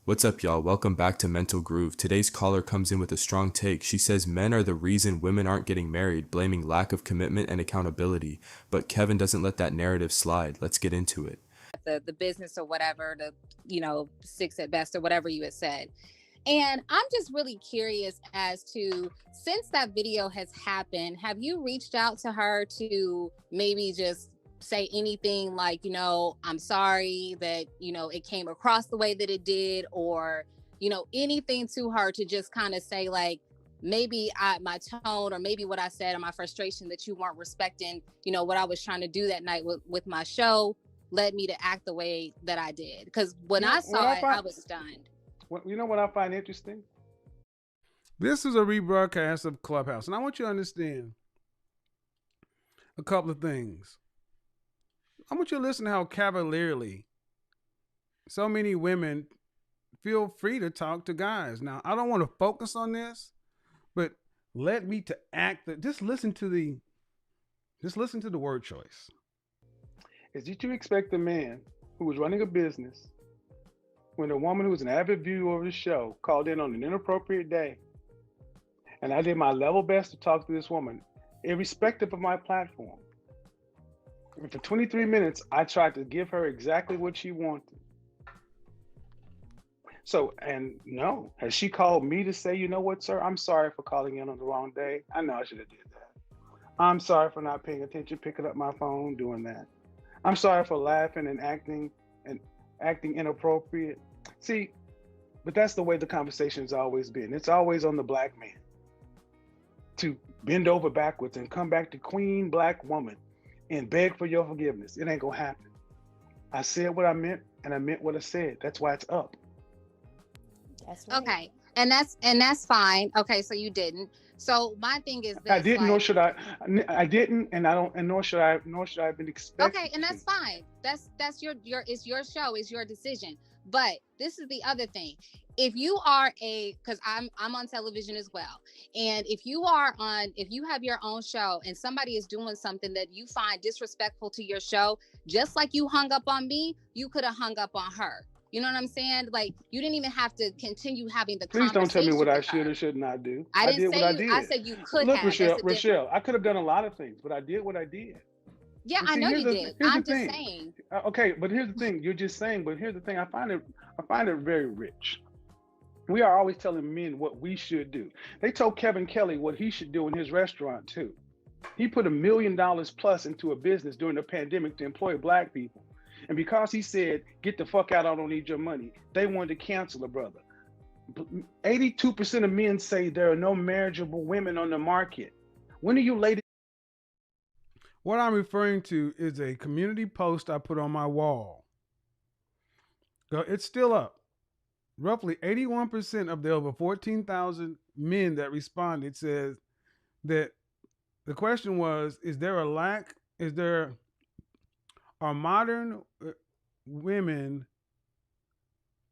What's up, y'all? Welcome back to Mental Groove. Today's caller comes in with a strong take. She says men are the reason women aren't getting married, blaming lack of commitment and accountability. But Kevin doesn't let that narrative slide. Let's get into it. The business or whatever, the six at best or whatever you had said. And I'm just really curious as to, since that video has happened, have you reached out to her to maybe just say anything like, I'm sorry that, it came across the way that it did, or, anything to her to just kind of say like, maybe my tone or maybe what I said or my frustration that you weren't respecting, what I was trying to do that night with my show led me to act the way that I did. Because when I saw it, I was stunned. You know what I find interesting? This is a rebroadcast of Clubhouse, and I want you to understand a couple of things. I want you to listen to how cavalierly so many women feel free to talk to guys. Now, I don't want to focus on this, but let me to act. Just listen to the word choice. Is that you expect a man who was running a business when a woman who was an avid viewer of the show called in on an inappropriate day, and I did my level best to talk to this woman, irrespective of my platform. And for 23 minutes, I tried to give her exactly what she wanted. So, and no, has she called me to say, you know what, sir, I'm sorry for calling in on the wrong day. I know I should have did that. I'm sorry for not paying attention, picking up my phone, doing that. I'm sorry for laughing and acting inappropriate. See, but that's the way the conversation's always been. It's always on the black man to bend over backwards and come back to queen black woman and beg for your forgiveness. It ain't gonna happen. I said what I meant and I meant what I said. That's why it's up. That's right. Okay. And that's fine. Okay, so you didn't. So my thing is this, I didn't, nor should I. I didn't, and I don't, and nor should I have been expected. Okay, and that's fine. That's your it's your show, it's your decision. But this is the other thing. If you are because I'm on television as well, and if you have your own show and somebody is doing something that you find disrespectful to your show, just like you hung up on me, you could have hung up on her. You know what I'm saying? Like, you didn't even have to continue having the conversation. Please don't tell me what I should or should not do. I did what I did. I said you could Look, have. Rochelle, I could have done a lot of things, but I did what I did. Yeah, I know you did. I'm just saying. Okay, but here's the thing. You're just saying, but here's the thing. I find it very rich. We are always telling men what we should do. They told Kevin Kelly what he should do in his restaurant too. He put $1 million plus into a business during the pandemic to employ black people. And because he said, get the fuck out, I don't need your money, they wanted to cancel the brother. 82% of men say there are no marriageable women on the market. When are you ladies? What I'm referring to is a community post I put on my wall. It's still up. Roughly 81% of the over 14,000 men that responded says that the question was, are modern women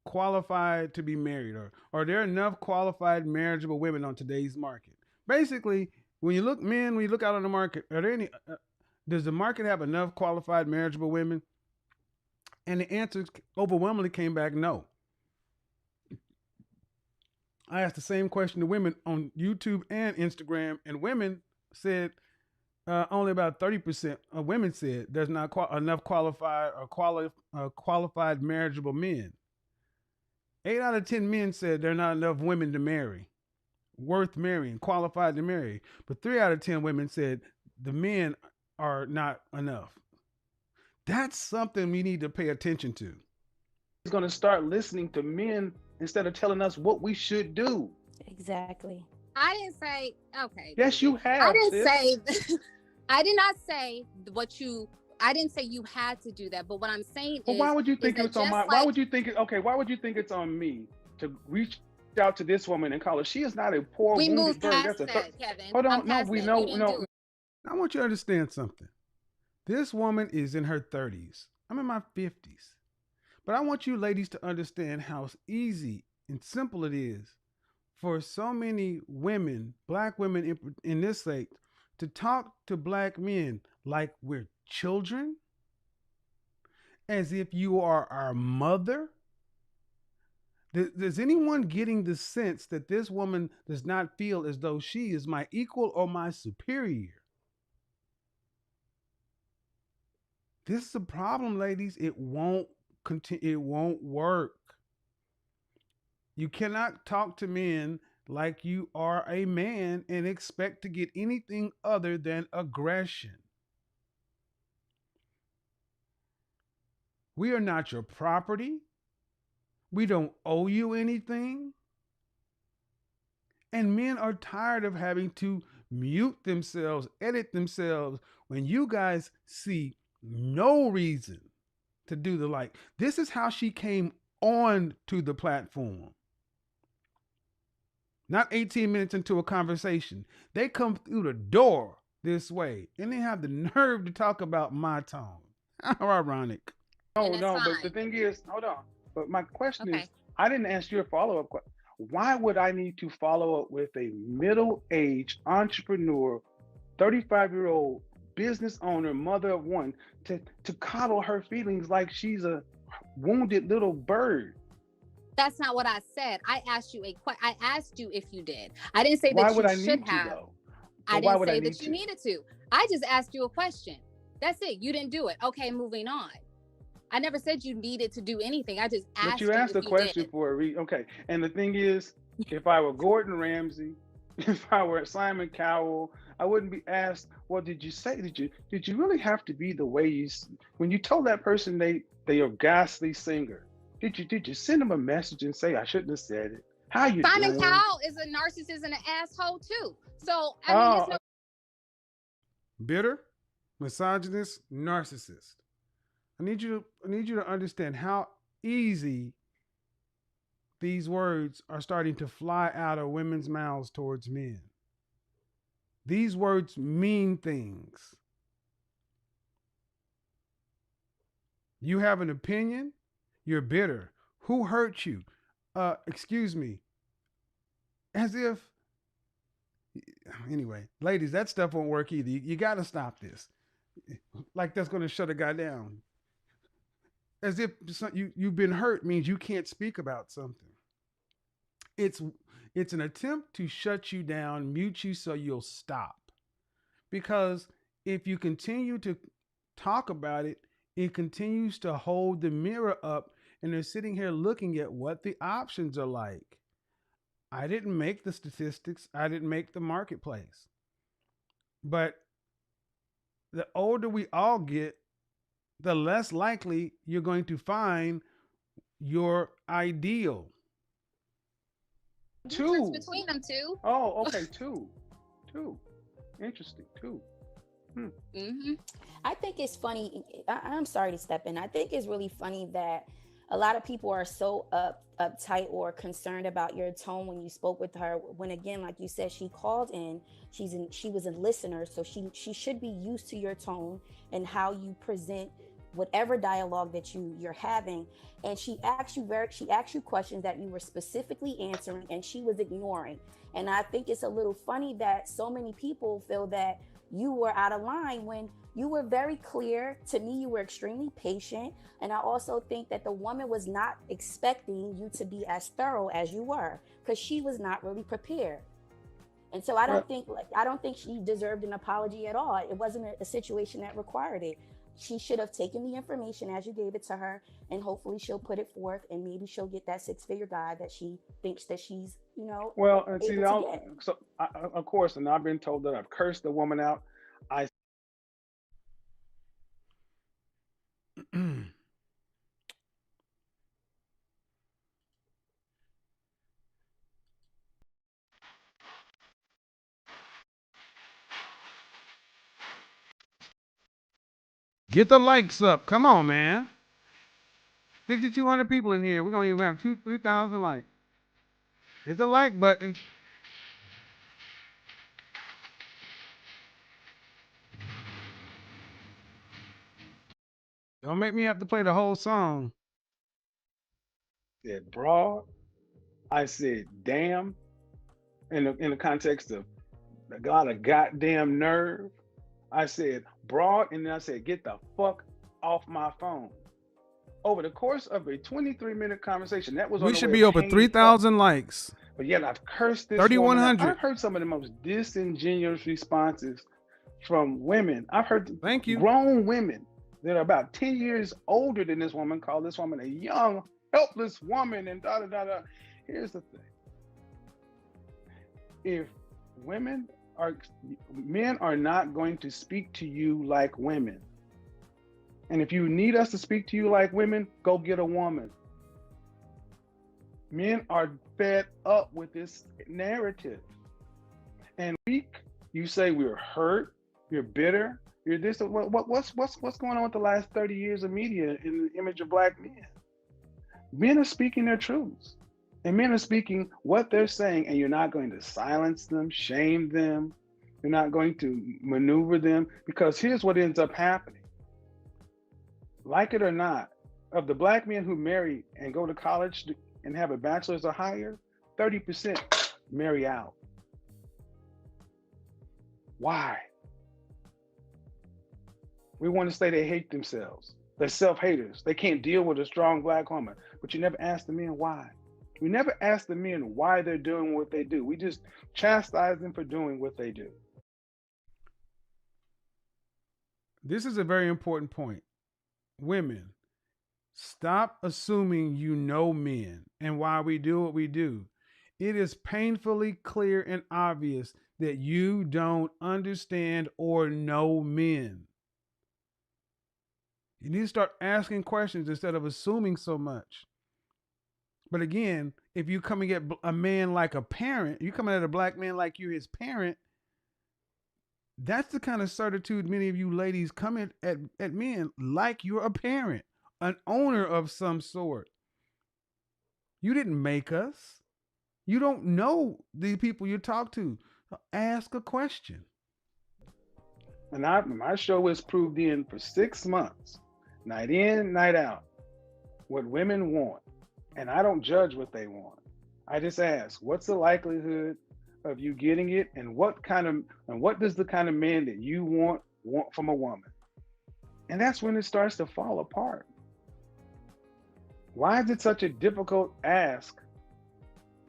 qualified to be married, or are there enough qualified marriageable women on today's market? Basically, when you look out on the market, are there any? Does the market have enough qualified marriageable women? And the answer overwhelmingly came back no. I asked the same question to women on YouTube and Instagram, and women said only about 30% of women said there's not enough qualified or qualified marriageable men. 8 out of 10 men said there are not enough women to marry, worth marrying, qualified to marry. But 3 out of 10 women said the men are not enough. That's something we need to pay attention to. He's going to start listening to men instead of telling us what we should do. Exactly. I didn't say, okay. Yes, you have. I didn't say, I did not say I didn't say you had to do that. But what I'm saying is. Why would you think it's on my, why would you think it's on me to reach out to this woman and call her? She is not a poor wounded moved bird. That's Kevin. Hold on. No, we know. No. I want you to understand something. This woman is in her 30s. I'm in my 50s. But I want you ladies to understand how easy and simple it is for so many women, black women in this state, to talk to black men like we're children, as if you are our mother, Does anyone getting the sense that this woman does not feel as though she is my equal or my superior? This is a problem, ladies. It won't continue. It won't work. You cannot talk to men like you are a man and expect to get anything other than aggression. We are not your property. We don't owe you anything. And men are tired of having to mute themselves, edit themselves when you guys see no reason to do the like. This is how she came on to the platform. Not 18 minutes into a conversation. They come through the door this way and they have the nerve to talk about my tone. How ironic. No, but the thing is, hold on. But my question Okay. is, I didn't ask you a follow-up question. Why would I need to follow up with a middle-aged entrepreneur, 35-year-old business owner, mother of one, to coddle her feelings like she's a wounded little bird? That's not what I said. I asked you I asked you if you did. I didn't say Why that would you I should need to have. though? I But why didn't would I say need that you to? needed to. I just asked you a question. That's it. You didn't do it. Okay, moving on. I never said you needed to do anything. I just asked But you asked if a you question did. for a reason. Okay. And the thing is, if I were Gordon Ramsay, if I were Simon Cowell, I wouldn't be asked, well, did you say, did you really have to be the way when you told that person they are a ghastly singer, did you send them a message and say, I shouldn't have said it? How you Simon doing? Cowell is a narcissist and an asshole too. So I mean, it's no. Bitter, misogynist, narcissist. I need you to understand how easy these words are starting to fly out of women's mouths towards men. These words mean things. You have an opinion, you're bitter. Who hurt you? Excuse me. As if, anyway, ladies, that stuff won't work either. You got to stop this. Like that's going to shut a guy down. As if you've been hurt means you can't speak about something. It's an attempt to shut you down, mute you so you'll stop. Because if you continue to talk about it, it continues to hold the mirror up and they're sitting here looking at what the options are like. I didn't make the statistics. I didn't make the marketplace. But the older we all get, the less likely you're going to find your ideal. Difference between them two. Oh, okay, two. Interesting, two. Mm-hmm. I think it's funny. I'm sorry to step in. I think it's really funny that a lot of people are so uptight or concerned about your tone when you spoke with her. When again, like you said, she called in. She was a listener, so she should be used to your tone and how you present whatever dialogue that you're having. And she asked you questions that you were specifically answering, and she was ignoring. And I think it's a little funny that so many people feel that you were out of line when you were very clear. To me, you were extremely patient. And I also think that the woman was not expecting you to be as thorough as you were, because she was not really prepared. And so I don't think she deserved an apology at all. It wasn't a situation that required it. She should have taken the information as you gave it to her, and hopefully she'll put it forth, and maybe she'll get that six-figure guy that she thinks that she's, Well, and see, able to get. so of course, and I've been told that I've cursed the woman out. Get the likes up. Come on, man. 6,200 people in here. We're going to even have 3,000 likes. Hit the like button. Don't make me have to play the whole song. I said broad. I said damn. In the context of got a goddamn nerve. I said broad, and then I said get the fuck off my phone. over the course of a 23-minute conversation. That was on We the should way be of over hanging up. 3,000 likes. But yet I've cursed this woman. 3,100. I've heard some of the most disingenuous responses from women. I've heard Thank you. grown women that are about 10 years older than this woman call this woman a young, helpless woman and da da da da. Here's the thing. If men are not going to speak to you like women. And if you need us to speak to you like women, go get a woman. Men are fed up with this narrative. And you say we're hurt, you're bitter, you're this. What's going on with the last 30 years of media in the image of Black men? Men are speaking their truths. And men are speaking what they're saying, and you're not going to silence them, shame them. You're not going to maneuver them, because here's what ends up happening. Like it or not, of the Black men who marry and go to college and have a bachelor's or higher, 30% marry out. Why? We want to say they hate themselves. They're self-haters. They can't deal with a strong Black woman. But you never ask the men why. We never ask the men why they're doing what they do. We just chastise them for doing what they do. This is a very important point. Women, stop assuming you know men and why we do what we do. It is painfully clear and obvious that you don't understand or know men. You need to start asking questions instead of assuming so much. But again, if you coming at a man like a parent, you coming at a Black man like you're his parent, that's the kind of certitude many of you ladies come at men like you're a parent, an owner of some sort. You didn't make us. You don't know the people you talk to. Ask a question. And my show has proved in for 6 months, night in, night out, what women want. And I don't judge what they want. I just ask, what's the likelihood of you getting it, and what does the kind of man that you want from a woman? And that's when it starts to fall apart. Why is it such a difficult ask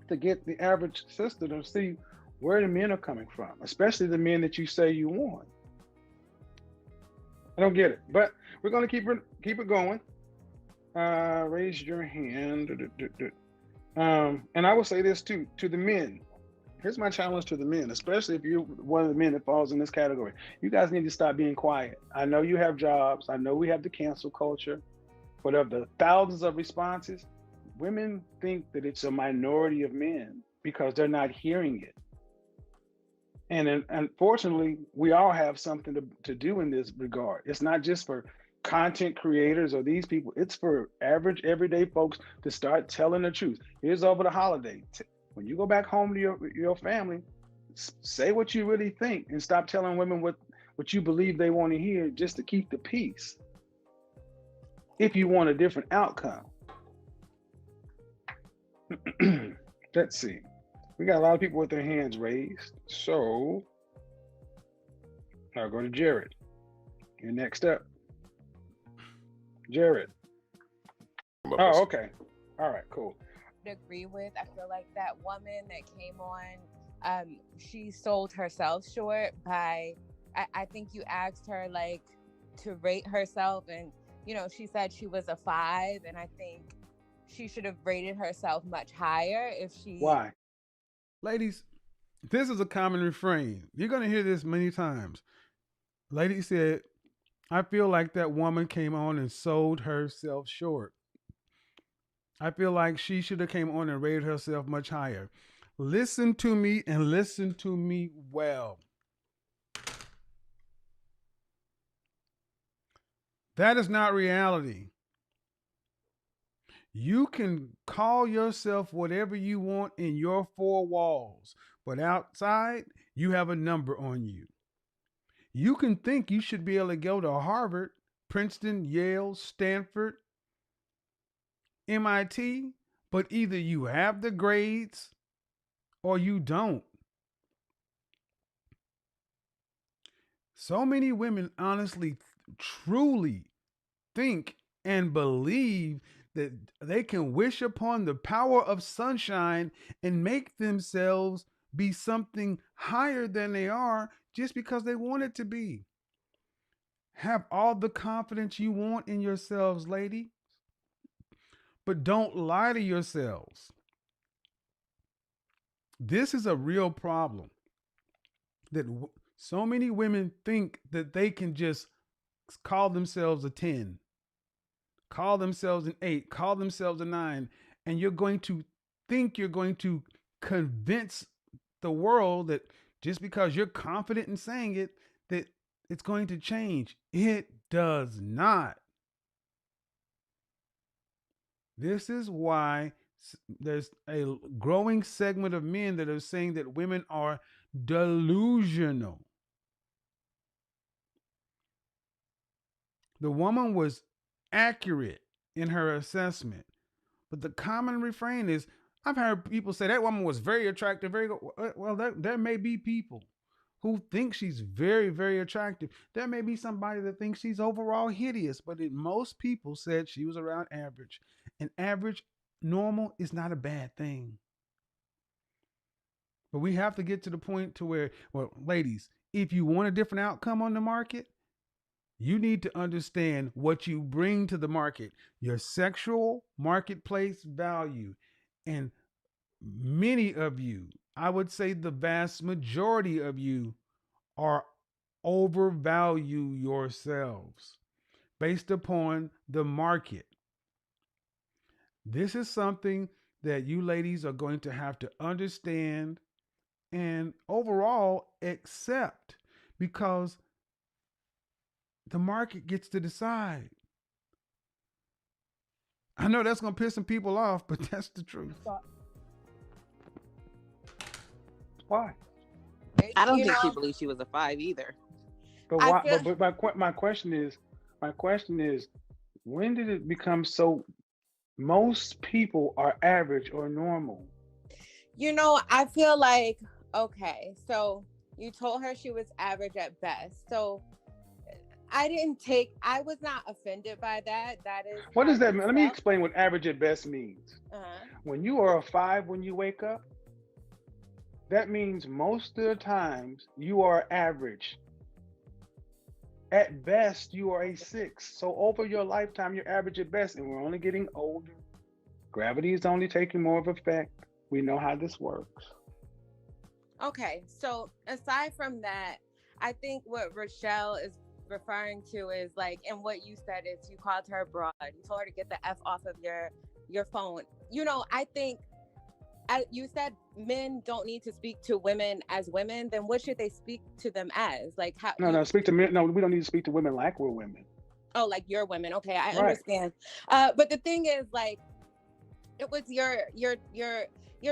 to get the average sister to see where the men are coming from, especially the men that you say you want? I don't get it, but we're going to keep it going. Raise your hand. And I will say this too, to the men. Here's my challenge to the men, especially if you're one of the men that falls in this category. You guys need to stop being quiet. I know you have jobs. I know we have the cancel culture. But of the thousands of responses, women think that it's a minority of men because they're not hearing it. And unfortunately, we all have something to do in this regard. It's not just for content creators or these people. It's for average, everyday folks to start telling the truth. Here's over the holiday. When you go back home to your family, say what you really think and stop telling women what you believe they want to hear just to keep the peace. If you want a different outcome. Let's see. We got a lot of people with their hands raised. So I'll go to Jared. You're next up. Jared. Oh, okay. All right, cool. Agree with. I feel like that woman that came on, she sold herself short by, I think you asked her like to rate herself, and she said she was a 5, and I think she should have rated herself much higher if she. Why? Ladies, this is a common refrain. You're going to hear this many times. Lady said, I feel like that woman came on and sold herself short. I feel like she should have came on and rated herself much higher. Listen to me and listen to me well. That is not reality. You can call yourself whatever you want in your 4 walls, but outside, you have a number on you. You can think you should be able to go to Harvard, Princeton, Yale, Stanford, MIT, but either you have the grades or you don't. So many women honestly, truly think and believe that they can wish upon the power of sunshine and make themselves be something higher than they are just because they want it to be. Have all the confidence you want in yourselves, lady, but don't lie to yourselves. This is a real problem that so many women think that they can just call themselves a 10, call themselves an 8, call themselves a 9, and you're going to think you're going to convince the world that just because you're confident in saying it, that it's going to change. It does not. This is why there's a growing segment of men that are saying that women are delusional. The woman was accurate in her assessment, but the common refrain is, I've heard people say that woman was very attractive, very well. There may be people who think she's very, very attractive. There may be somebody that thinks she's overall hideous, but most people said she was around average. And average, normal is not a bad thing. But we have to get to the point to where, well, ladies, if you want a different outcome on the market, you need to understand what you bring to the market, your sexual marketplace value. And many of you, I would say the vast majority of you, are overvalue yourselves based upon the market. This is something that you ladies are going to have to understand and overall accept, because the market gets to decide. I know that's going to piss some people off, but that's the truth. Why? I don't You think she know, believes she was a 5 either. But I why? feel But my question is, when did it become so? Most people are average or normal. I feel like, okay, so you told her she was average at best. So I was not offended by that. That is What how does that you mean? Let me felt. explain what average at best means. Uh-huh. When you are a 5 when you wake up, that means most of the times you are average. At best, you are a 6. So over your lifetime, you're average at best, and we're only getting older. Gravity is only taking more of effect. We know how this works. Okay, so aside from that, I think what Rochelle is referring to is like, and what you said is you called her broad. You told her to get the F off of your phone. I think you said men don't need to speak to women as women. Then what should they speak to them as? Like how? No, speak to men. No, we don't need to speak to women like we're women. Oh, like you're women. Okay, I Right. understand. But the thing is, like, it was your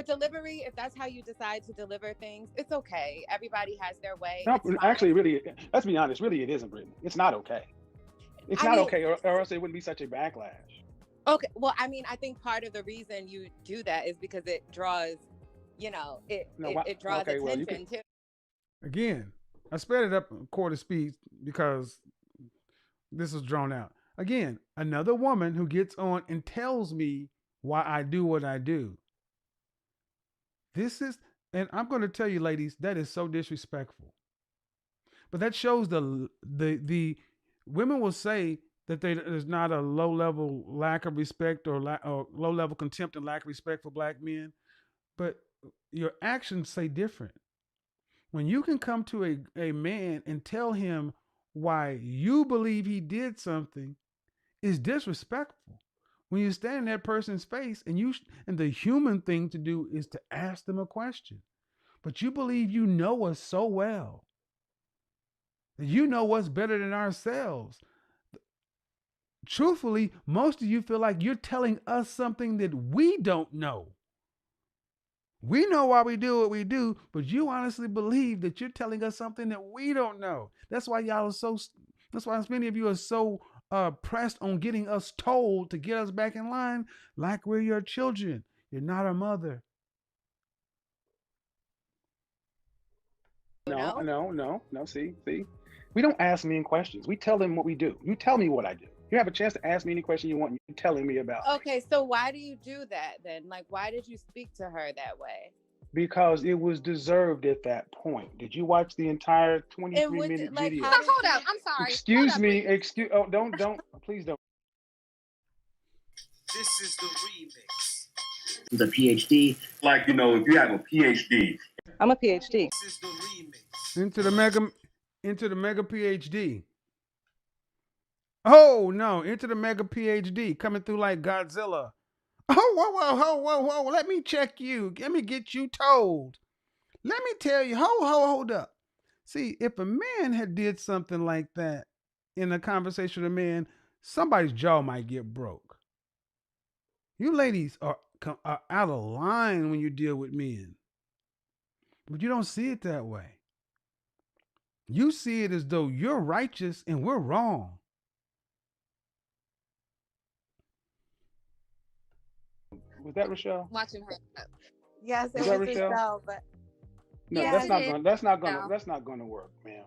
delivery. If that's how you decide to deliver things, it's okay. Everybody has their way. No, It's fine. actually, really, let's be honest. Really, it isn't, Brittany. It's not okay. It's I not mean, okay, or else it wouldn't be such a backlash. Okay, well, I mean, I think part of the reason you do that is because it draws, it draws Okay, well, you attention can. to. Again, I sped it up a quarter speed because this was drawn out. Again, another woman who gets on and tells me why I do what I do. And I'm going to tell you, ladies, that is so disrespectful. But that shows the women will say that there's not a low level lack of respect or low level contempt and lack of respect for black men, but your actions say different. When you can come to a man and tell him why you believe he did something, is disrespectful. When you stand in that person's face and the human thing to do is to ask them a question, but you believe you know us so well that you know what's better than ourselves. Truthfully, most of you feel like you're telling us something that we don't know. We know why we do what we do, but you honestly believe that you're telling us something that we don't know. That's why that's why many of you are so pressed on getting us told to get us back in line like we're your children. You're not our mother. No. See. We don't ask men questions. We tell them what we do. You tell me what I do. You have a chance to ask me any question you want. You're telling me about me. Okay, so why do you do that then? Like, why did you speak to her that way? Because it was deserved at that point. Did you watch the entire And 23-minute like, video? how So did hold you? up. I'm sorry. Excuse Hold up, me. Brittany. Excuse. Oh, don't. Please don't. This is the remix. With a PhD. Like, you know, if you have a PhD. I'm a PhD. This is the remix. Into the mega PhD. Oh no, into the mega PhD coming through like Godzilla. Oh, whoa. Let me check you. Let me get you told. Let me tell you. Hold up. See, if a man had did something like that in a conversation with a man, somebody's jaw might get broke. You ladies are out of line when you deal with men. But you don't see it that way. You see it as though you're righteous and we're wrong. Was that Rochelle? Watching her. Yes, it Is that was Rochelle? Rochelle, but No, Yeah, that's it not is. going. That's not going. No. That's not going to work, ma'am.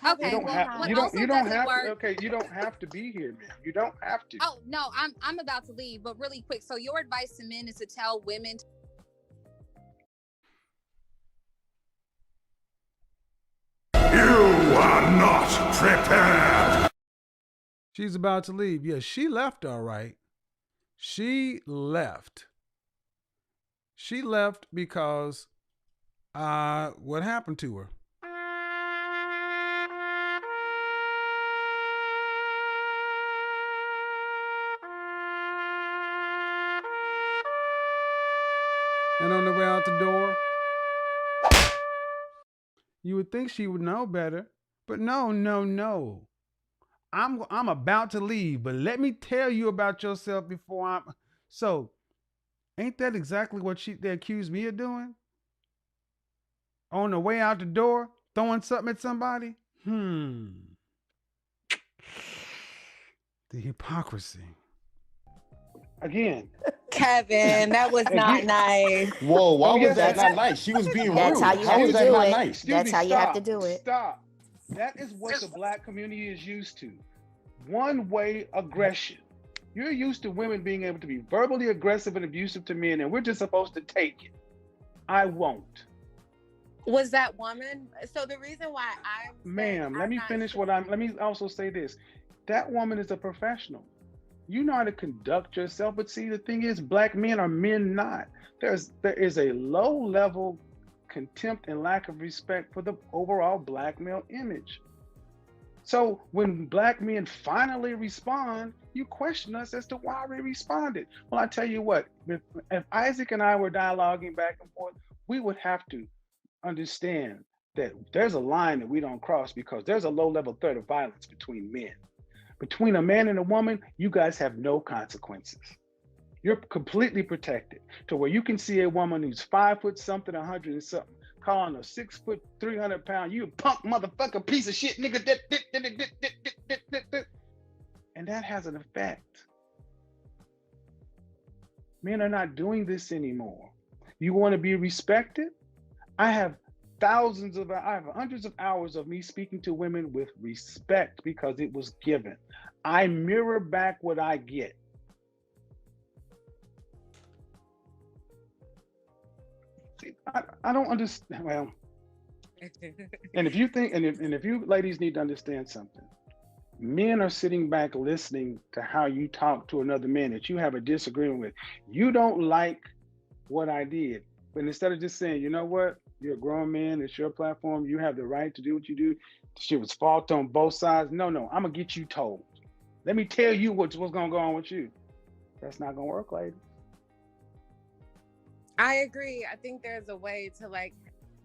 Okay, You don't well, have. what You don't. also You don't doesn't have. work. To, okay, you don't have to be here, ma'am. You don't have to. Oh no, I'm about to leave, but really quick. So your advice to men is to tell women. You are not prepared. She's about to leave. Yeah, she left all right. She left. She left because what happened to her? And on the way out the door, you would think she would know better, but no. I'm about to leave, but let me tell you about yourself before I'm. So, ain't that exactly what they accused me of doing? On the way out the door, throwing something at somebody? The hypocrisy. Again. Kevin, that was not nice. Whoa, why Oh, was yes, that that's- not nice? She was being rude. That's how you have was to that do not it. nice? Excuse That's me, how you have to stop, do it. Stop. That is what the black community is used to. One-way aggression. You're used to women being able to be verbally aggressive and abusive to men, and we're just supposed to take it. I won't. Was that woman? So the reason why Ma'am, let me finish let me also say this. That woman is a professional. You know how to conduct yourself, but see, the thing is, black men are men not. There is a low level contempt and lack of respect for the overall black male image. So when black men finally respond, you question us as to why we responded. Well, I tell you what, if Isaac and I were dialoguing back and forth, we would have to understand that there's a line that we don't cross because there's a low level threat of violence between men. Between a man and a woman, you guys have no consequences. You're completely protected to where you can see a woman who's 5 foot something, 100 and something, calling a 6 foot, 300 pound, you punk motherfucker, piece of shit, nigga. And that has an effect. Men are not doing this anymore. You want to be respected? I have hundreds of hours of me speaking to women with respect because it was given. I mirror back what I get. See, I don't understand. Well, and if you think, and if you ladies need to understand something, men are sitting back listening to how you talk to another man that you have a disagreement with. You don't like what I did, but instead of just saying, you know what, you're a grown man, it's your platform, you have the right to do what you do. Shit was fault on both sides. No, I'm gonna get you told. Let me tell you what's gonna go on with you. That's not gonna work, ladies. I agree. I think there's a way to like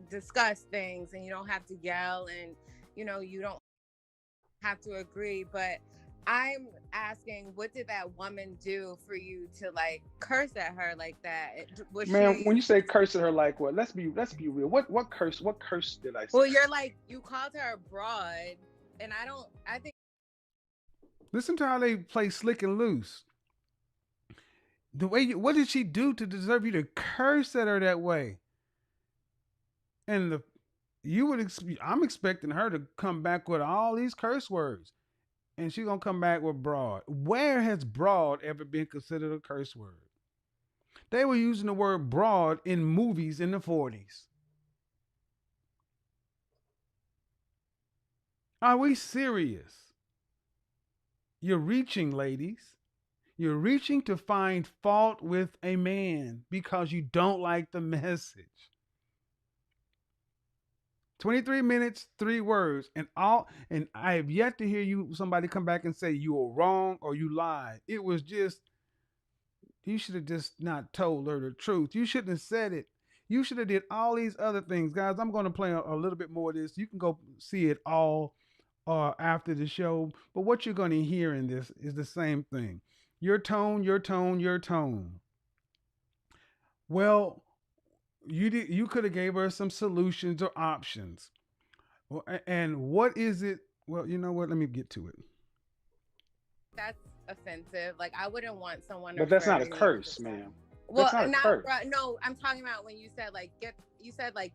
discuss things and you don't have to yell and you don't have to agree, but I'm asking, what did that woman do for you to like curse at her like that? Man, when you say curse at her like what? Let's be real. What curse did I say? Well, you're like, you called her a broad, and I think Listen to how they play slick and loose. The way what did she do to deserve you to curse at her that way? And I'm expecting her to come back with all these curse words. and she's gonna come back with broad. Where has broad ever been considered a curse word? They were using the word broad in movies in the 40s. Are we serious? You're reaching, ladies. You're reaching to find fault with a man because you don't like the message. 23 minutes, 3 words, and I have yet to hear somebody come back and say you were wrong or you lied. It was just, you should have just not told her the truth. You shouldn't have said it. You should have did all these other things. Guys, I'm going to play a little bit more of this. You can go see it all after the show. But what you're going to hear in this is the same thing. Your tone, your tone, your tone. Well, you could have gave her some solutions or options. Well, and what is it? Well, you know what? Let me get to it. That's offensive. Like, I wouldn't want someone. But that's not a curse, ma'am. Well, That's not a curse. no, I'm talking about when you said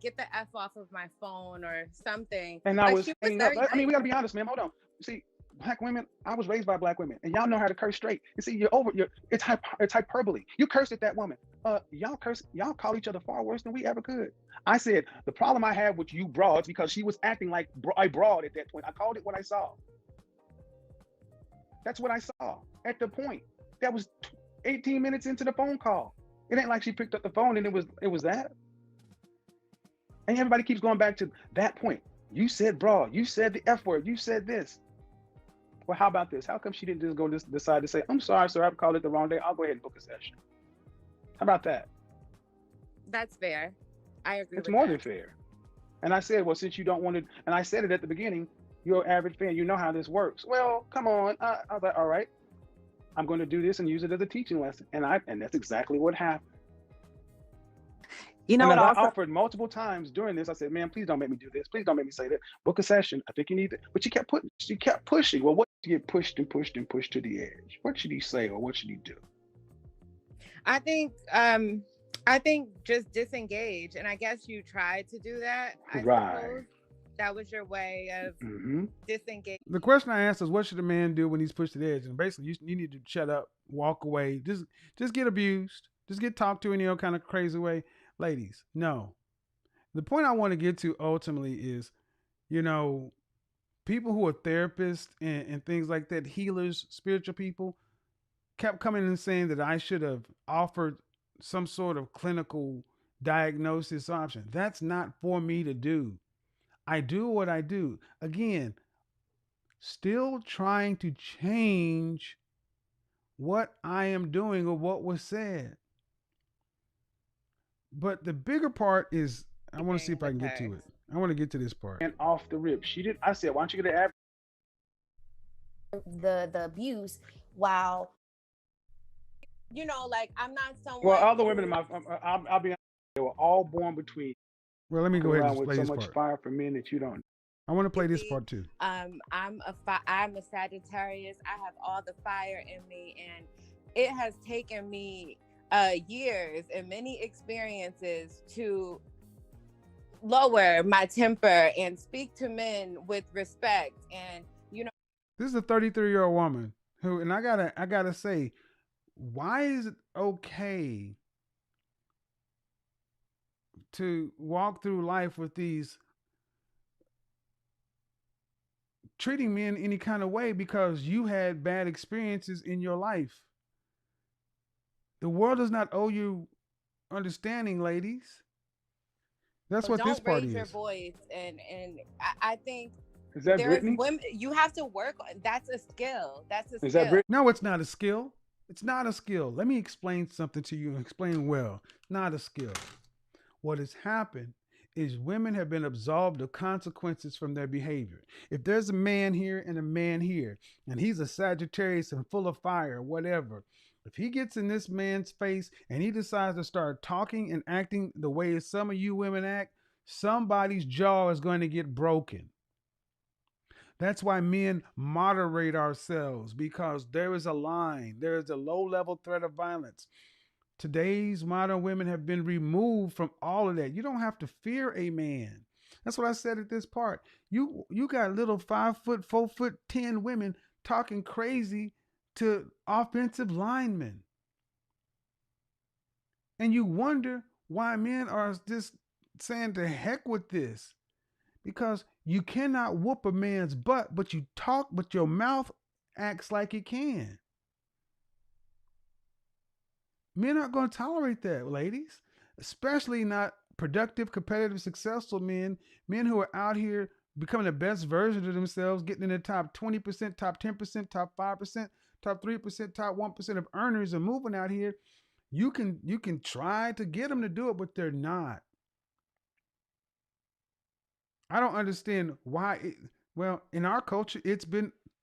get the F off of my phone or something. And I Like, was she hanging up. very I mean, we nice. got to be honest, ma'am. Hold on. See, black women, I was raised by black women, and y'all know how to curse straight. You see, it's hyperbole. You cursed at that woman. Y'all call each other far worse than we ever could. I said, the problem I have with you broads, because she was acting like a broad at that point. I called it what I saw. That's what I saw at the point. That was 18 minutes into the phone call. It ain't like she picked up the phone and it was that. And everybody keeps going back to that point. You said broad. You said the F word. You said this. Well, how about this? How come she didn't just decide to say, I'm sorry, sir, I've called it the wrong day. I'll go ahead and book a session. How about that? That's fair. I agree. It's with more that. than fair. And I said, well, since you don't want to, and I said it at the beginning, you're an average fan. You know how this works. Well, come on. I was like, all right, I'm going to do this and use it as a teaching lesson. And that's exactly what happened. You know and what? I Also, offered multiple times during this. I said, "Man, please don't make me do this. Please don't make me say that. Book a session. I think you need it." But she kept pushing. Well, what did you get pushed and pushed and pushed to the edge? What should he say or what should he do? I think just disengage, and I guess you tried to do that. I suppose that was your way of disengaging. The question I asked is, what should a man do when he's pushed to the edge? And basically, you need to shut up, walk away, just get abused, just get talked to in your kind of crazy way. Ladies, no. The point I want to get to ultimately is, people who are therapists and things like that, healers, spiritual people, kept coming and saying that I should have offered some sort of clinical diagnosis option. That's not for me to do. I do what I do. Again, still trying to change what I am doing or what was said. But the bigger part is, I want to see if I can get to it. I want to get to this part. And off the rip, she did. I said, "Why don't you get an average?" The abuse, while I'm not someone. Well, all the women in I'll be honest, they were all born between. Well, let me go ahead and with play so this much part. fire for men that you don't. I want to play this part too. I'm a Sagittarius. I have all the fire in me, and it has taken me years and many experiences to lower my temper and speak to men with respect. And this is a 33-year-old woman who, and I gotta say, why is it okay to walk through life with these treating men any kind of way because you had bad experiences in your life? The world does not owe you understanding, ladies. That's what this part is. Don't raise your voice, and I think Is that there's Brittany? women you have to work on. That's a skill. That's a Is skill. that Brittany? No, it's not a skill. It's not a skill. Let me explain something to you and explain well. Not a skill. What has happened is women have been absolved of consequences from their behavior. If there's a man here and a man here, and he's a Sagittarius and full of fire, whatever, if he gets in this man's face and he decides to start talking and acting the way some of you women act, somebody's jaw is going to get broken. That's why men moderate ourselves, because there is a line. There is a low-level threat of violence. Today's modern women have been removed from all of that. You don't have to fear a man. That's what I said at this part. You got little 5 foot, 4 foot 10 women talking crazy to offensive linemen. And you wonder why men are just saying to heck with this. Because you cannot whoop a man's butt, but you talk, but your mouth acts like it can. Men aren't going to tolerate that, ladies. Especially not productive, competitive, successful men. Men who are out here becoming the best version of themselves, getting in the top 20%, top 10%, top 5%, top 3%, top 1% of earners and moving out here. You can try to get them to do it, but they're not. I don't understand why. Well, in our culture,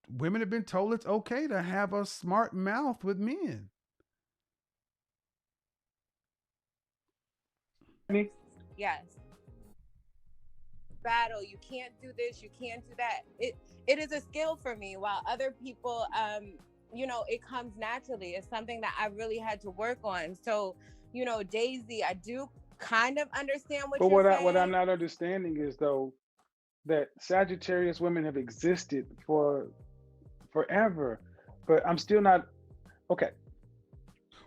women have been told it's okay to have a smart mouth with men. Yes. Battle. You can't do this. You can't do that. It is a skill for me. While other people, it comes naturally. It's something that I really had to work on. So, Daisy, I do kind of understand what you're saying. What I'm not understanding is though that Sagittarius women have existed for forever, but I'm still not okay.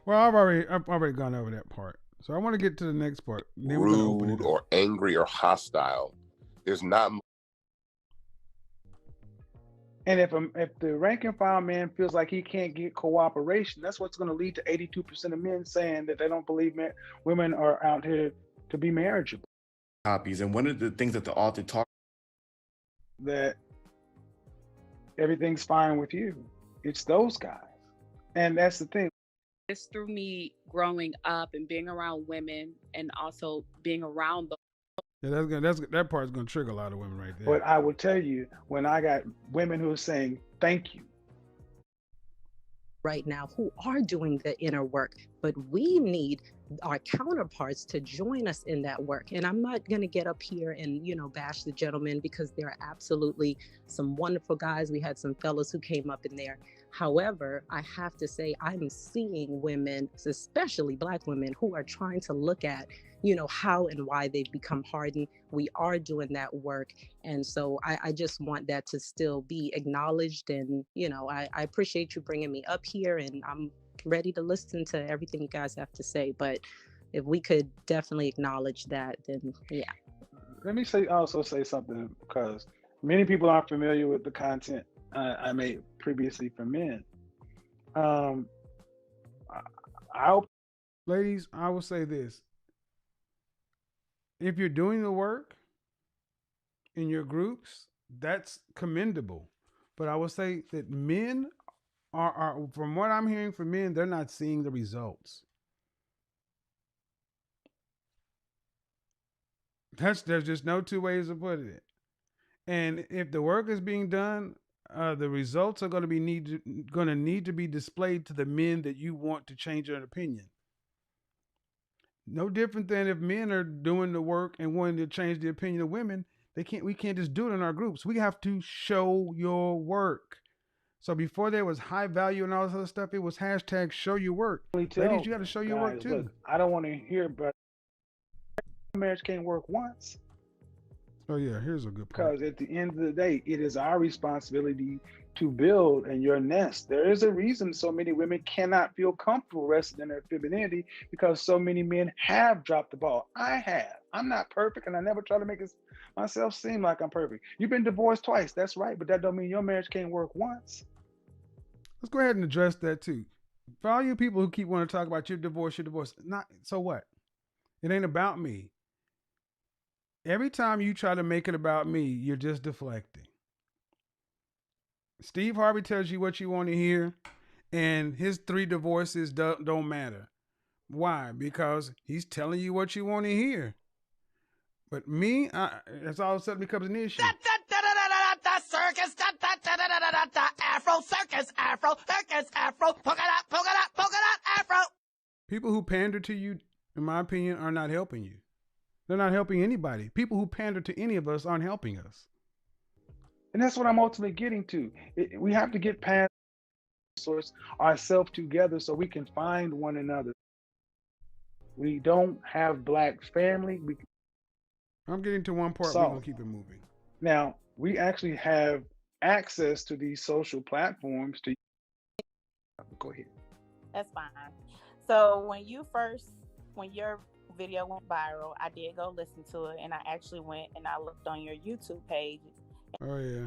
Well, I've already gone over that part, so I want to get to the next part. Then rude or angry or hostile. There's not. And if the rank and file man feels like he can't get cooperation, that's what's going to lead to 82% of men saying that they don't believe women are out here to be marriageable. Copies, and one of the things that the author talked that everything's fine with you. It's those guys, and that's the thing. It's through me growing up and being around women, and also being around the. Yeah, that part's gonna trigger a lot of women right there. But I will tell you, when I got women who are saying thank you right now, who are doing the inner work, but we need our counterparts to join us in that work. And I'm not going to get up here and, bash the gentlemen, because there are absolutely some wonderful guys. We had some fellows who came up in there. However, I have to say, I'm seeing women, especially Black women, who are trying to look at, how and why they've become hardened. We are doing that work. And so I just want that to still be acknowledged. And, I appreciate you bringing me up here, and I'm ready to listen to everything you guys have to say. But if we could definitely acknowledge that, then yeah. Let me also say something, because many people aren't familiar with the content I made previously for men. Ladies, I will say this. If you're doing the work in your groups, that's commendable. But I will say that men are from what I'm hearing from men, they're not seeing the results. There's just no two ways of putting it. And if the work is being done, the results are going to need to be displayed to the men that you want to change their opinion. No different than if men are doing the work and wanting to change the opinion of women. We can't just do it in our groups. We have to show your work. So before there was high value and all this other stuff, it was hashtag show your work. Ladies, you got to show your work too. Look, I don't want to hear, but marriage can't work once. Oh yeah, here's a good point. Because at the end of the day, it is our responsibility to build in your nest. There is a reason so many women cannot feel comfortable resting in their femininity, because so many men have dropped the ball. I have. I'm not perfect, and I never try to make myself seem like I'm perfect. You've been divorced twice, that's right, but that don't mean your marriage can't work once. Let's go ahead and address that too. For all you people who keep wanting to talk about your divorce, so what? It ain't about me. Every time you try to make it about me, you're just deflecting. Steve Harvey tells you what you want to hear, and his 3 divorces don't matter. Why? Because he's telling you what you want to hear. But me, that's all of a sudden becomes an issue. Circus, Afro circus, Afro circus, Afro, polka dot, Afro. People who pander to you, in my opinion, are not helping you. They're not helping anybody. People who pander to any of us aren't helping us. And that's what I'm ultimately getting to. We have to get past ourselves together so we can find one another. We don't have Black family. I'm getting to one part. We're going to keep it moving. Now, we actually have access to these social platforms to go ahead. That's fine. So when your video went viral, I did go listen to it, and I actually went and I looked on your YouTube page. Oh yeah.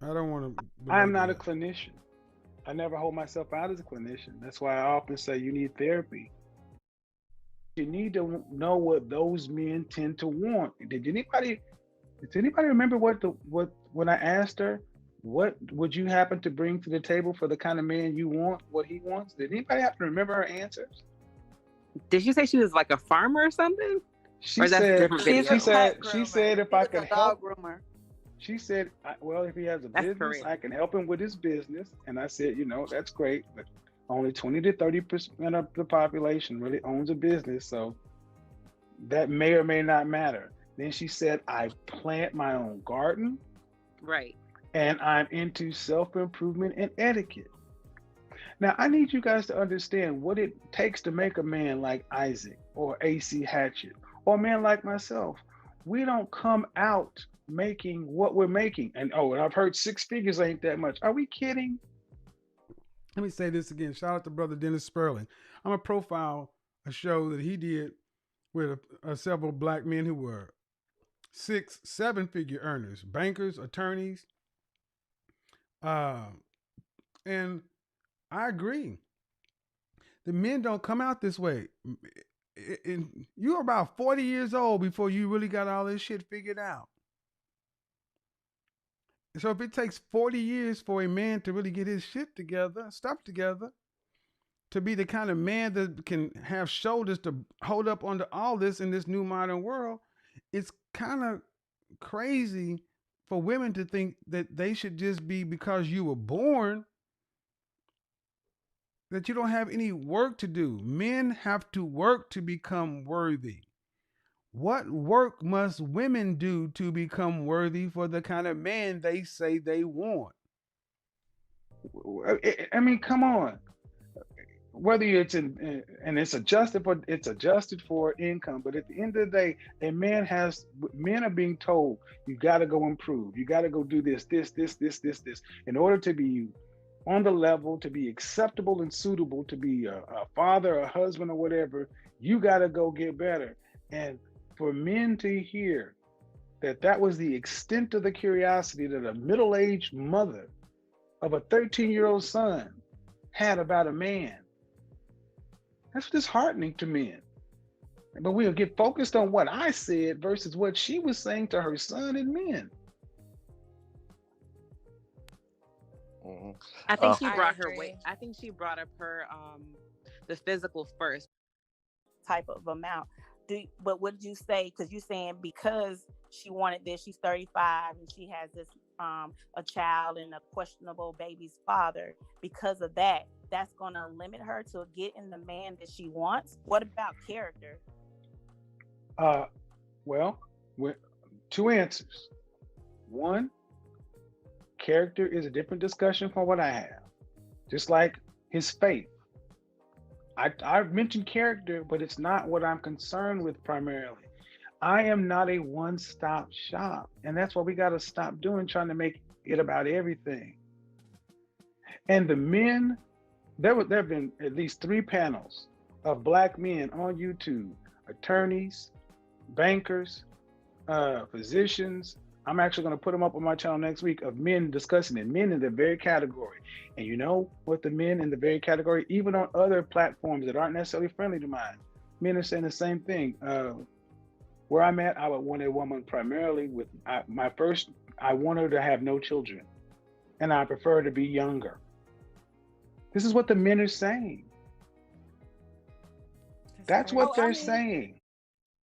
I don't want to. I'm not a clinician. I never hold myself out as a clinician. That's why I often say you need therapy. You need to know what those men tend to want. Does anybody remember when I asked her, what would you happen to bring to the table for the kind of man you want, what he wants? Did anybody happen to remember her answers? Did she say she was like a farmer or something? She said if I could help. Groomer. She said, well, if he has a business, I can help him with his business. And I said, that's great, but only 20 to 30% of the population really owns a business. So that may or may not matter. Then she said, I plant my own garden. Right. And I'm into self-improvement and etiquette. Now, I need you guys to understand what it takes to make a man like Isaac or AC Hatchett or a man like myself. We don't come out making what we're making. And I've heard 6 figures ain't that much. Are we kidding? Let me say this again. Shout out to brother Dennis Sperling. I'm going to profile a show that he did with several black men who were 6, 7-figure earners, bankers, attorneys. And I agree. The men don't come out this way. You're about 40 years old before you really got all this shit figured out. So if it takes 40 years for a man to really get his shit together, stuff together, to be the kind of man that can have shoulders to hold up under all this in this new modern world, it's kind of crazy for women to think that they should just be, because you were born, that you don't have any work to do. Men have to work to become worthy. What work must women do to become worthy for the kind of man they say they want? I mean, come on. Whether it's it's adjusted for income, but at the end of the day, men are being told, you got to go improve, you got to go do this, in order to be on the level, to be acceptable and suitable, to be a father, a husband, or whatever. You got to go get better. And for men to hear that was the extent of the curiosity that a middle-aged mother of a 13-year-old son had about a man, that's disheartening to men. But we'll get focused on what I said versus what she was saying to her son and men. I think she brought her weight. I think she brought up her the physical first. Type of amount. But what did you say? Because you're saying because she wanted this, she's 35 and she has this a child and a questionable baby's father. Because of that, that's going to limit her to getting the man that she wants. What about character? Well, 2 answers. One, character is a different discussion from what I have. Just like his faith. I've mentioned character, but it's not what I'm concerned with primarily. I am not a one-stop shop. And that's what we got to stop doing, trying to make it about everything. And the men, there have been at least 3 panels of black men on YouTube, attorneys, bankers, physicians. I'm actually going to put them up on my channel next week, of men discussing it, men in the very category. And you know what, the men in the very category, even on other platforms that aren't necessarily friendly to mine, men are saying the same thing. Where I'm at, I would want a woman primarily with I want her to have no children, and I prefer to be younger. This is what the men are saying. That's what they're saying.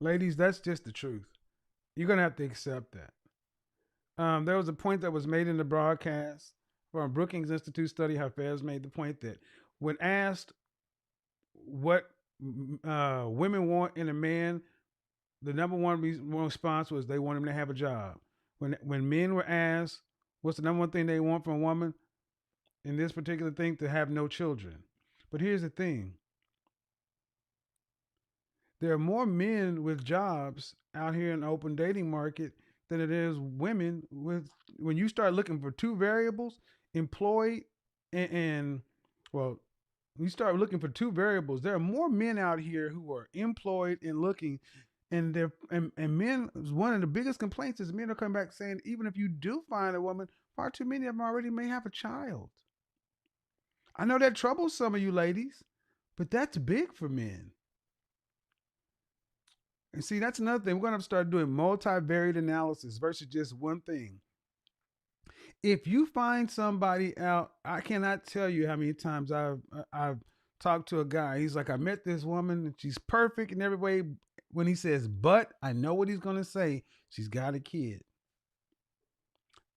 Ladies, that's just the truth. You're going to have to accept that. There was a point that was made in the broadcast from a Brookings Institute study. Hafez made the point that when asked what women want in a man, the number one response was they want him to have a job. When men were asked what's the number one thing they want from a woman, in this particular thing, to have no children. But here's the thing. There are more men with jobs out here in the open dating market than it is women. With when you start looking for two variables, employed and well, when you start looking for two variables, there are more men out here who are employed and looking, and they're and men. One of the biggest complaints is men are coming back saying even if you do find a woman, far too many of them already may have a child. I know that troubles some of you ladies, but that's big for men. And see, that's another thing. We're going to start doing multivariate analysis versus just one thing. If you find somebody out, I cannot tell you how many times I've talked to a guy. He's like, I met this woman and she's perfect in every way. When he says, but I know what he's going to say. She's got a kid.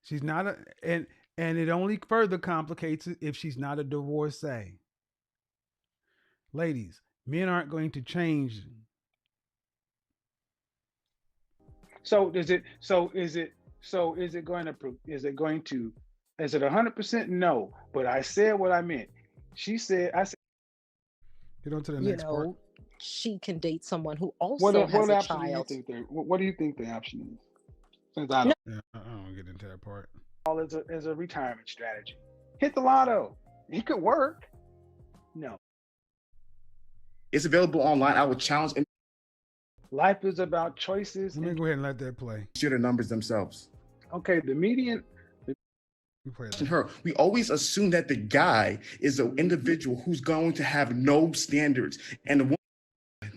She's not a, and it only further complicates it if she's not a divorcee. Ladies, men aren't going to change. So is it going to 100% no, but I said what I meant. I said get on to the next part. She can date someone who also has a child. What do you think the option is? Since I don't get into that part. All as a retirement strategy. Hit the lotto. It could work. No. It's available online. I would challenge. Life is about choices. Let me go ahead and let that play. Share the numbers themselves. Okay, the median. We always assume that the guy is an individual who's going to have no standards and the woman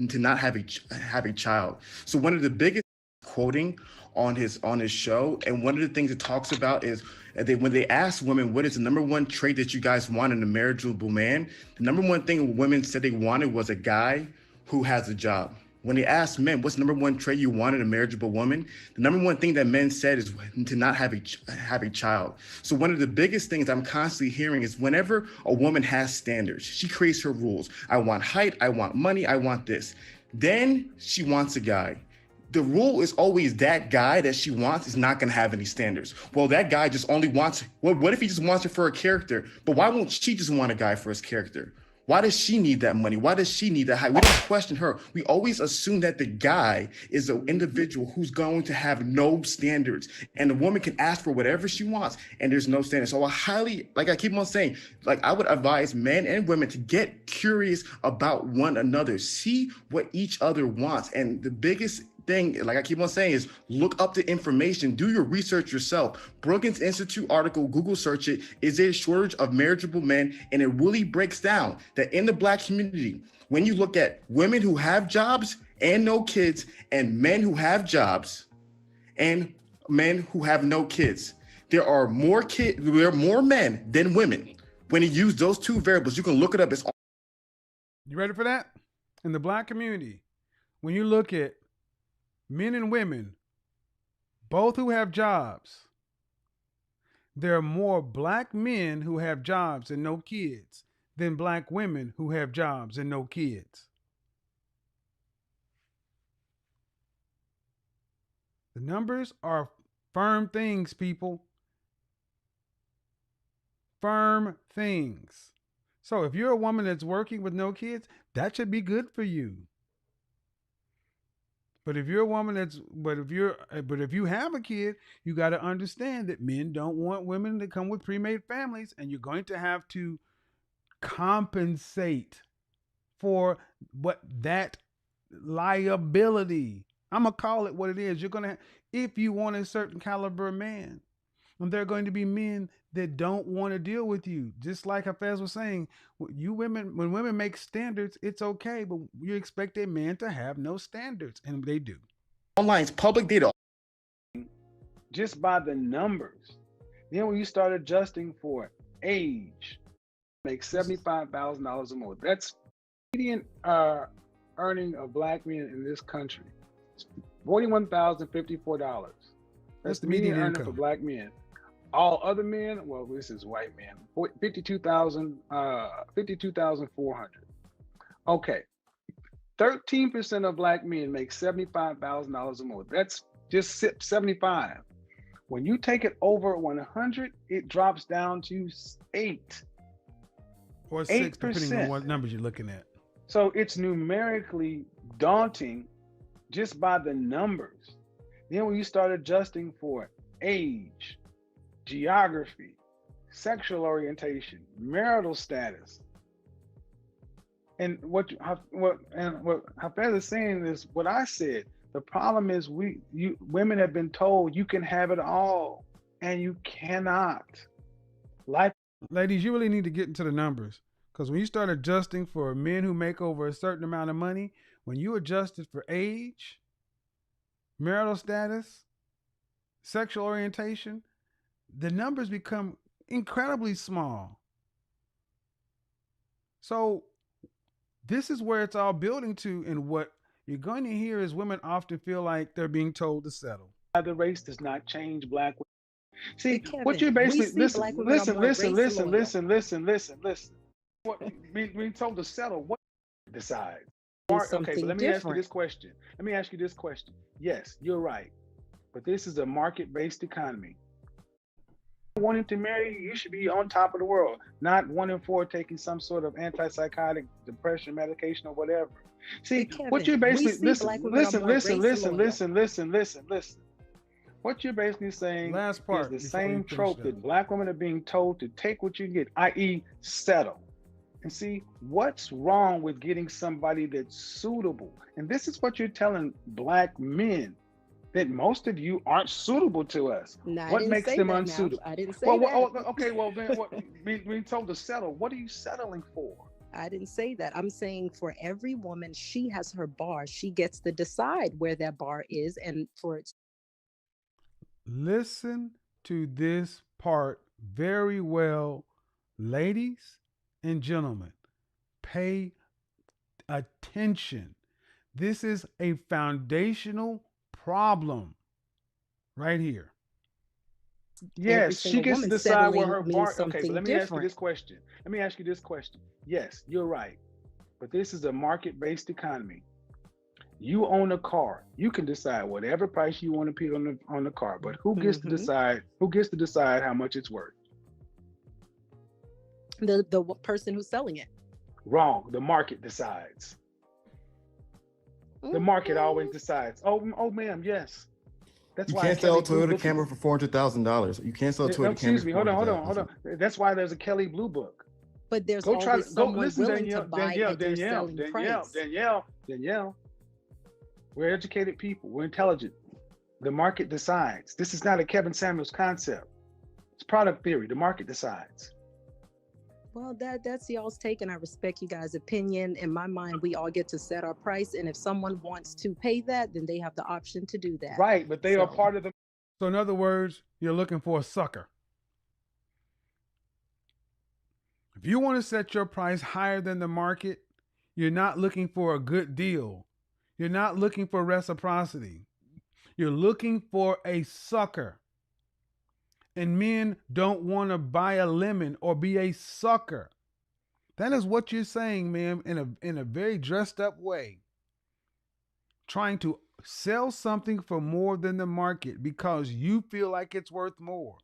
to not have a child. So one of the biggest quoting on his show, and one of the things it talks about is when they ask women what is the number one trait that you guys want in a marriageable man, the number one thing women said they wanted was a guy who has a job. When they asked men, what's the number one trait you want in a marriageable woman? The number one thing that men said is to not have a child. So one of the biggest things I'm constantly hearing is whenever a woman has standards, she creates her rules. I want height, I want money, I want this. Then she wants a guy. The rule is always that guy that she wants is not going to have any standards. Well, that guy just only wants, what if he just wants her for a character? But why won't she just want a guy for his character? Why does she need that money? Why does she need that height? We don't question her. We always assume that the guy is an individual who's going to have no standards, and the woman can ask for whatever she wants, and there's no standards. So like I keep on saying, like I would advise men and women to get curious about one another, see what each other wants. And the biggest thing, like I keep on saying, is look up the information, do your research yourself. Brookings Institute article, Google search it, is there a shortage of marriageable men? And it really breaks down that in the Black community, when you look at women who have jobs and no kids, and men who have jobs and men who have no kids, there are more men than women. When you use those two variables, you can look it up. You ready for that? In the Black community, when you look at men and women, both who have jobs, there are more Black men who have jobs and no kids than Black women who have jobs and no kids. The numbers are firm things, people. Firm things. So if you're a woman that's working with no kids, that should be good for you. But if you're a woman if you have a kid, you got to understand that men don't want women to come with pre-made families, and you're going to have to compensate for what that liability. I'm gonna call it what it is. You're gonna, if you want a certain caliber man, and there are going to be men that don't want to deal with you. Just like Hafez was saying, you women, when women make standards, it's okay, but you expect a man to have no standards, and they do. Online's public data. Just by the numbers. Then when you start adjusting for age, make $75,000 or more. That's median earning of Black men in this country. $41,054. That's the median earning for Black men. All other men, well, this is white men, 52,400. Okay, 13% of Black men make $75,000 or more. That's just 75. When you take it over 100, it drops down to 8 or 6, depending on what numbers you're looking at. So it's numerically daunting just by the numbers. Then when you start adjusting for age, geography, sexual orientation, marital status, and what Hafez is saying is what I said. The problem is women have been told you can have it all, and you cannot. Life, ladies, you really need to get into the numbers, because when you start adjusting for men who make over a certain amount of money, when you adjust it for age, marital status, sexual orientation, the numbers become incredibly small. So this is where it's all building to, and what you're going to hear is women often feel like they're being told to settle. the race does not change black women. See, Kevin, what you basically we see black women are more race listen. What being told to settle? What decide? Okay, but let me ask you this question. Yes, you're right, but this is a market-based economy. Wanting to marry, you should be on top of the world, not 1 in 4 taking some sort of antipsychotic depression medication or whatever. See, Kevin, what you're basically listen. What you're basically saying is the same trope that black women are being told to take what you get, i.e., settle. And see, what's wrong with getting somebody that's suitable? And this is what you're telling black men, that most of you aren't suitable to us. No, what makes them unsuitable? I didn't say that. Okay, well then, being told to settle, what are you settling for? I didn't say that. I'm saying for every woman, she has her bar. She gets to decide where that bar is, and for it. Listen to this part very well, ladies and gentlemen. Pay attention. This is a foundational problem right here. Yes, she gets to decide where her bar. Okay, but let me ask you this question. Yes, you're right, but this is a market-based economy. You own a car. You can decide whatever price you want to put on the car, but who gets to decide? Who gets to decide how much it's worth? The person who's selling it. Wrong. The market decides. The market always decides. Oh, ma'am, yes. That's why you can't sell a Toyota Camry for $400,000. You can't sell a Toyota Camry. Excuse me. Hold on. That's why there's a Kelley Blue Book. But there's always someone willing to buy at their selling price. Danielle. We're educated people. We're intelligent. The market decides. This is not a Kevin Samuels concept. It's product theory. The market decides. Well, that's y'all's take, and I respect you guys' opinion. In my mind, we all get to set our price, and if someone wants to pay that, then they have the option to do that. Right, but they are part of the... So in other words, you're looking for a sucker. If you want to set your price higher than the market, you're not looking for a good deal. You're not looking for reciprocity. You're looking for a sucker. And men don't want to buy a lemon or be a sucker. That is what you're saying, ma'am, in a very dressed up way. Trying to sell something for more than the market because you feel like it's worth more.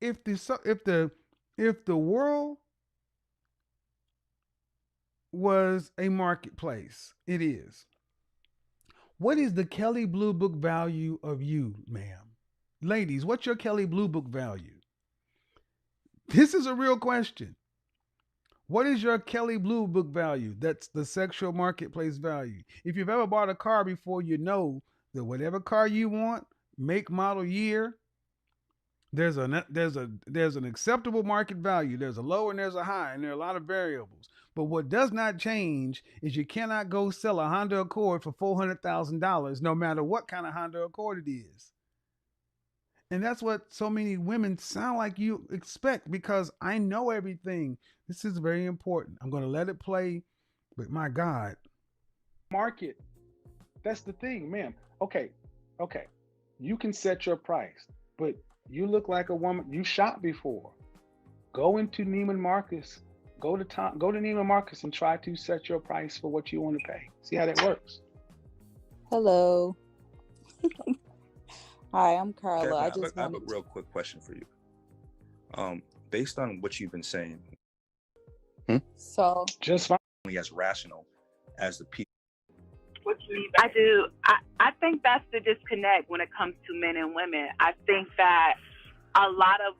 If the world was a marketplace, it is. What is the Kelley Blue Book value of you, ma'am? Ladies, what's your Kelley Blue Book value? This is a real question. What is your Kelley Blue Book value? That's the sexual marketplace value. If you've ever bought a car before, you know that whatever car you want, make, model, year, there's an acceptable market value. There's a low and there's a high, and there are a lot of variables. But what does not change is you cannot go sell a Honda Accord for $400,000, no matter what kind of Honda Accord it is. And that's what so many women sound like you expect, because I know everything. This is very important. I'm going to let it play, but my God. Market. That's the thing, ma'am. Okay. You can set your price, but you look like a woman. You shop before. Go into Neiman Marcus. Go to Neiman Marcus and try to set your price for what you want to pay. See how that works. Hello. Hi, I'm Carla. Kevin, I have a real quick question for you. Based on what you've been saying, so just fine. As rational as the people. I do. I think that's the disconnect when it comes to men and women. I think that a lot of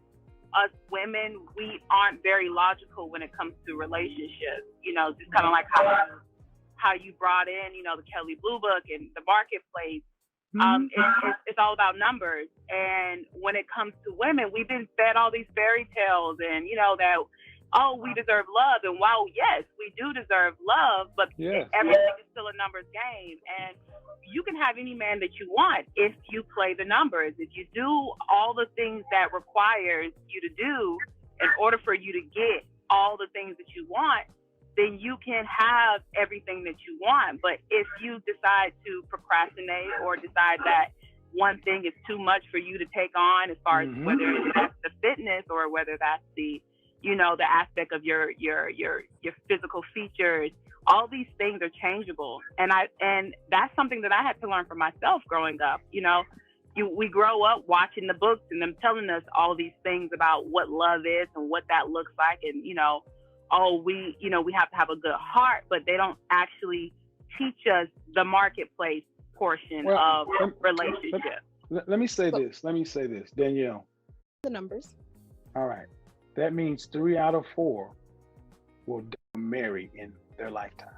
us women, we aren't very logical when it comes to relationships. You know, just kind of like how you brought in, you know, the Kelly Blue Book and the marketplace. It's all about numbers. And when it comes to women, we've been fed all these fairy tales and, you know, that, oh, we deserve love. And while, yes, we do deserve love, but everything is still a numbers game. And you can have any man that you want if you play the numbers. If you do all the things that requires you to do in order for you to get all the things that you want, then you can have everything that you want. But if you decide to procrastinate or decide that one thing is too much for you to take on, as far as whether that's the fitness or whether that's the, you know, the aspect of your physical features, all these things are changeable. And that's something that I had to learn for myself growing up. You know, we grow up watching the books and them telling us all these things about what love is and what that looks like. And, you know, we have to have a good heart, but they don't actually teach us the marketplace portion of relationships. Let me say this, Danielle. The numbers. All right. That means 3 out of 4 will marry in their lifetime.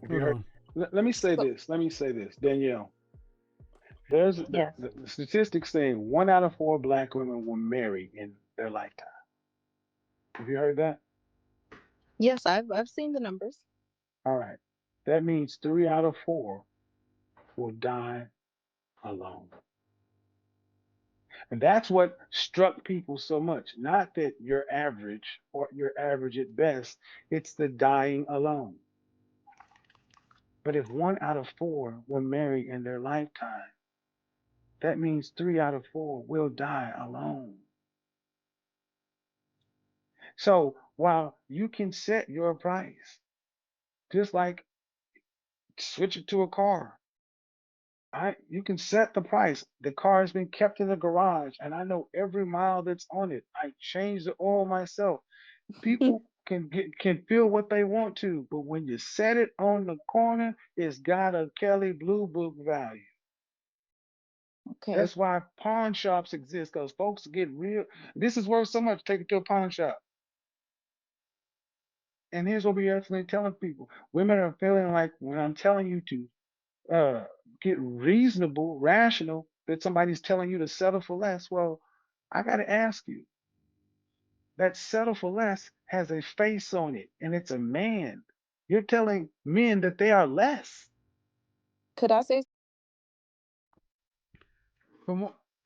Have you heard? Let me say this, Danielle. There's the statistics saying 1 out of 4 Black women will marry in their lifetime. Have you heard that? Yes, I've seen the numbers. All right. That means 3 out of 4 will die alone. And that's what struck people so much. Not that you're average or you're average at best, it's the dying alone. But if 1 out of 4 will marry in their lifetime, that means 3 out of 4 will die alone. So while you can set your price, just like switch it to a car, you can set the price. The car has been kept in the garage, and I know every mile that's on it. I change the oil myself. People can feel what they want to, but when you set it on the corner, it's got a Kelly Blue Book value. Okay. That's why pawn shops exist, because folks get real. This is worth so much. Take it to a pawn shop. And here's what we actually telling people: women are feeling like when I'm telling you to get reasonable, rational, that somebody's telling you to settle for less. Well, I got to ask you, that settle for less has a face on it, and it's a man. You're telling men that they are less. Could I say?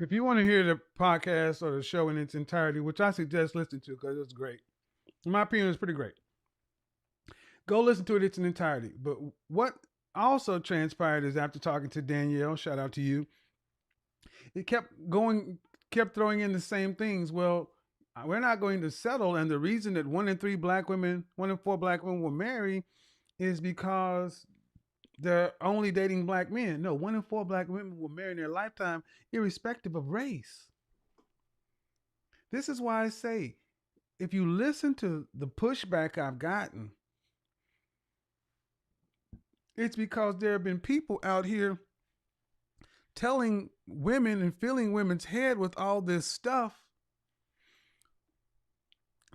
If you want to hear the podcast or the show in its entirety, which I suggest listening to because it's great. In my opinion, it's pretty great. Go listen to it in its entirety. But what also transpired is after talking to Danielle, shout out to you, it kept throwing in the same things. Well, we're not going to settle. And the reason that 1 in 4 Black women will marry is because they're only dating Black men. No, 1 in 4 Black women will marry in their lifetime, irrespective of race. This is why I say, if you listen to the pushback I've gotten, it's because there have been people out here telling women and filling women's head with all this stuff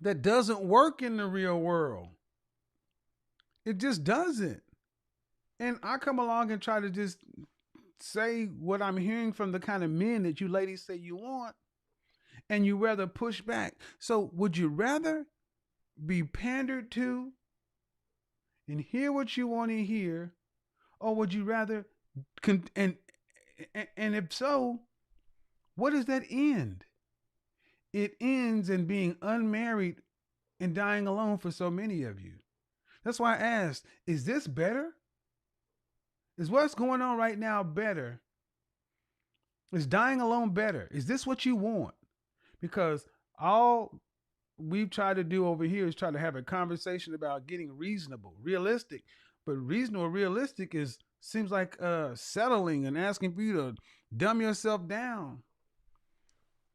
that doesn't work in the real world. It just doesn't. And I come along and try to just say what I'm hearing from the kind of men that you ladies say you want, and you rather push back. So would you rather be pandered to and hear what you want to hear, or would you rather and if so, what does that end? It ends in being unmarried and dying alone for so many of you. That's why I asked, is this better? Is what's going on right now better? Is dying alone better? Is this what you want? Because all we've tried to do over here is try to have a conversation about getting reasonable, realistic. But reasonable, realistic seems like settling and asking for you to dumb yourself down.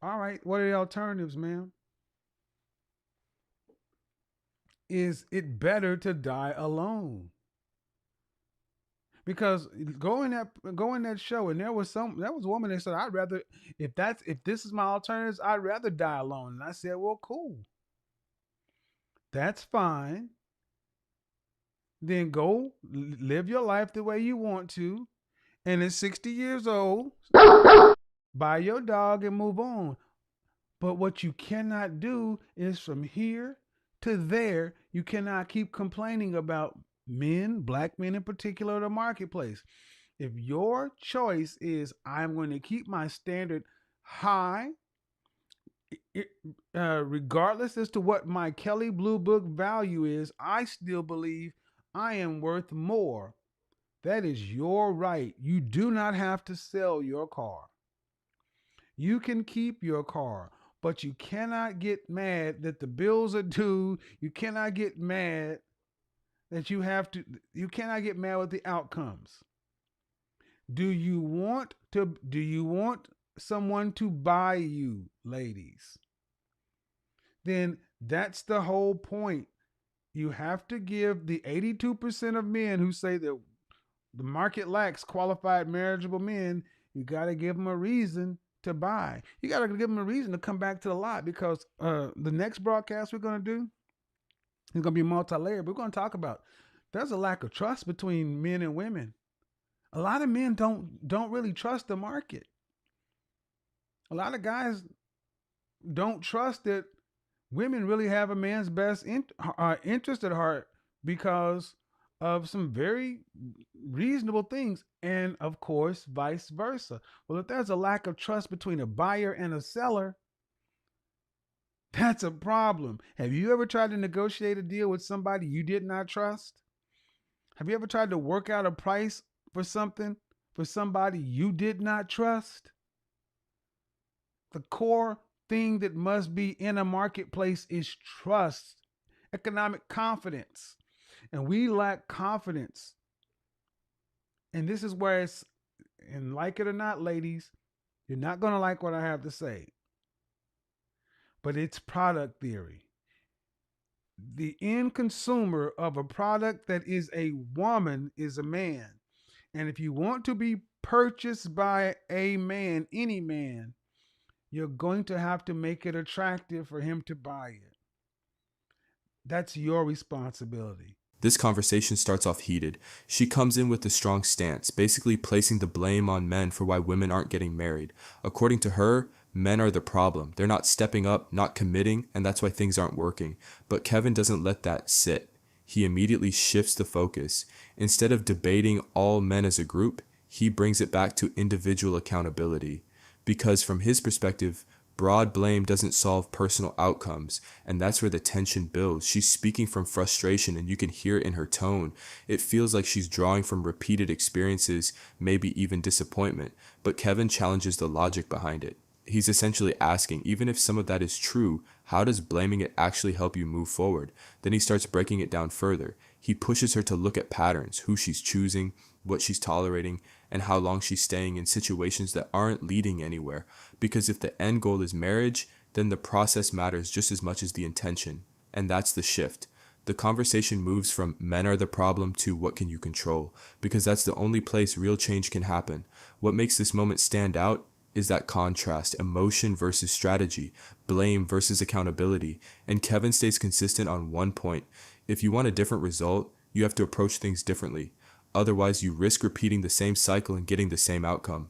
All right, what are the alternatives, ma'am? Is it better to die alone? Because go in that show, and there was a woman that said, I'd rather, if this is my alternatives, I'd rather die alone. And I said, well, cool. That's fine. Then go live your life the way you want to. And at 60 years old, buy your dog and move on. But what you cannot do is from here to there, you cannot keep complaining about men, black men in particular, the marketplace. If your choice is, I'm going to keep my standard high, regardless as to what my Kelley Blue Book value is, I still believe I am worth more. That is your right. You do not have to sell your car. You can keep your car, but you cannot get mad that the bills are due. You cannot get mad that you cannot get mad with the outcomes. Do you want someone to buy you, ladies? Then that's the whole point. You have to give the 82% of men who say that the market lacks qualified marriageable men, you got to give them a reason to buy. You got to give them a reason to come back to the lot, because the next broadcast we're going to do is going to be multi-layered. We're going to talk about there's a lack of trust between men and women. A lot of men don't really trust the market. A lot of guys don't trust that women really have a man's best interest at heart because of some very reasonable things, and of course, vice versa. Well, if there's a lack of trust between a buyer and a seller, that's a problem. Have you ever tried to negotiate a deal with somebody you did not trust? Have you ever tried to work out a price for something for somebody you did not trust? The core thing that must be in a marketplace is trust, economic confidence. And we lack confidence. And this is where it's, and like it or not, ladies, you're not going to like what I have to say, but it's product theory. The end consumer of a product that is a woman is a man. And if you want to be purchased by a man, any man, you're going to have to make it attractive for him to buy it. That's your responsibility. This conversation starts off heated. She comes in with a strong stance, basically placing the blame on men for why women aren't getting married. According to her, men are the problem. They're not stepping up, not committing, and that's why things aren't working. But Kevin doesn't let that sit. He immediately shifts the focus. Instead of debating all men as a group, he brings it back to individual accountability. Because from his perspective, broad blame doesn't solve personal outcomes, and that's where the tension builds. She's speaking from frustration, and you can hear it in her tone. It feels like she's drawing from repeated experiences, maybe even disappointment, but Kevin challenges the logic behind it. He's essentially asking, even if some of that is true, how does blaming it actually help you move forward? Then he starts breaking it down further. He pushes her to look at patterns, who she's choosing, what she's tolerating, and how long she's staying in situations that aren't leading anywhere. Because if the end goal is marriage, then the process matters just as much as the intention. And that's the shift. The conversation moves from men are the problem to what can you control, because that's the only place real change can happen. What makes this moment stand out is that contrast, emotion versus strategy, blame versus accountability. And Kevin stays consistent on one point. If you want a different result, you have to approach things differently. Otherwise, you risk repeating the same cycle and getting the same outcome.